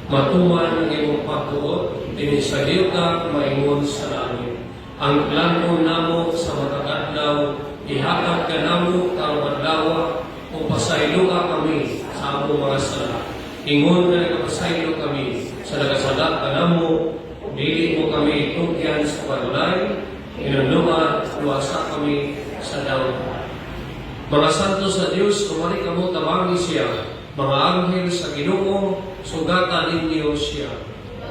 Matuman ang imong pagtuot, dinisayo ka maingon sa langit. Ang plano namo sa matag adlaw, ihatag ka namo karong adlaw, o pasaylo ka kami sa among mga sala. Ingon na nakapasaylo kami sa nagasala ka namo, dili mo kami tugyan sa balay, inunungan, luwasa kami sa daw. Mga santo sa Diyos, kumari kamo tabangi siya, mga anghel sa Ginoo, sugatan ninyo siya.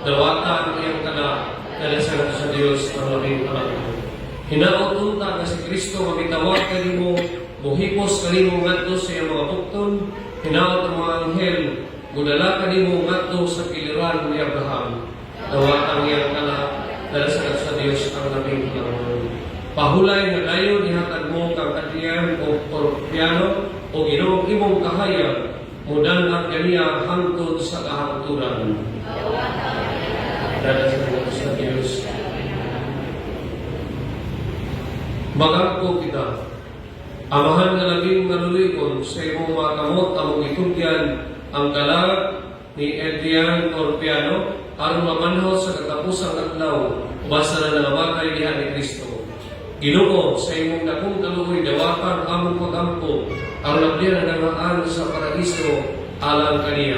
Dawatan iyang kana, kalasaran sa Diyos ang labing panahon. Hinautunta na si Kristo, mamitawag ka mo, buhipos ka mo ngadto sa iyang mga bukton, hinaot ang mga anghel, gudala ka mo ngadto sa kiliran ni Abraham. Dawatan iyang kana, kalasaran sa Diyos ang labing panahon. Pahulay na dayon ihatag mo kang katiyan o porpiano o Ginoong imong kahayag, mudan ang kaniya hangtod sa kahangturan. Dalasan sa Diyos. Magangko kita, amahan nga labing nalulikon sa imong mga kamot, among itugyan ang kalag ni Edrian Porpiano, aron mamanhot sa katapusang adlaw, basta na nangamatay diha ni Kristo. Ginoo, sa imong dakong kaluoy, dawakan among pagampo, ang nabdiyan na nangaan sa paraiso, alang kaniya.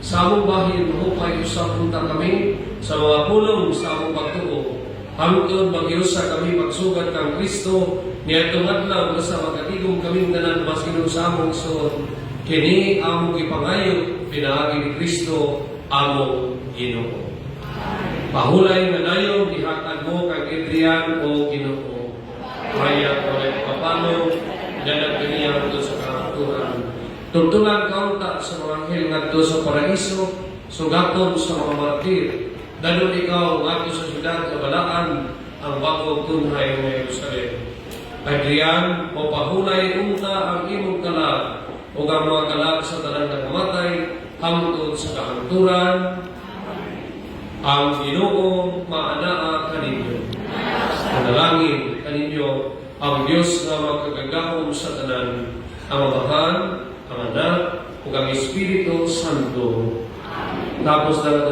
Sa among bahin, mahupay usap punta kami, sa mga pulong sa among pagtuo. Hangtod mag-iusa kami magsugat kang Kristo, niya tumadlaw na sa magatigong kaming tanan masinong sa among suot. Kini among ipangayo, pinaagi ni Kristo, among Ginoo. Pahulay na dayon, ihatag mo kang Adrian o Ginoo. Kaya ko rin papano, dalag kaniya ito sa kahaturan. Tuntunan kaunta sa mga anghel ngadto sa paraiso, sugaton sa mga martir. Danon ikaw ngadto sa syudad kabalaan, ang bagong tunhay ng Jerusalem. Adrian, o pahulay unta ang imong kalag, o ang mga kalag sa talang nagamatay, hangtod sa kahaturan, ang Ginoo maanaa kaninyo. Panalangin kaninyo ang Diyos na magkagagahom sa tanan, ang Amahan, ang Anak, ug ang Espiritu Santo. Tapos na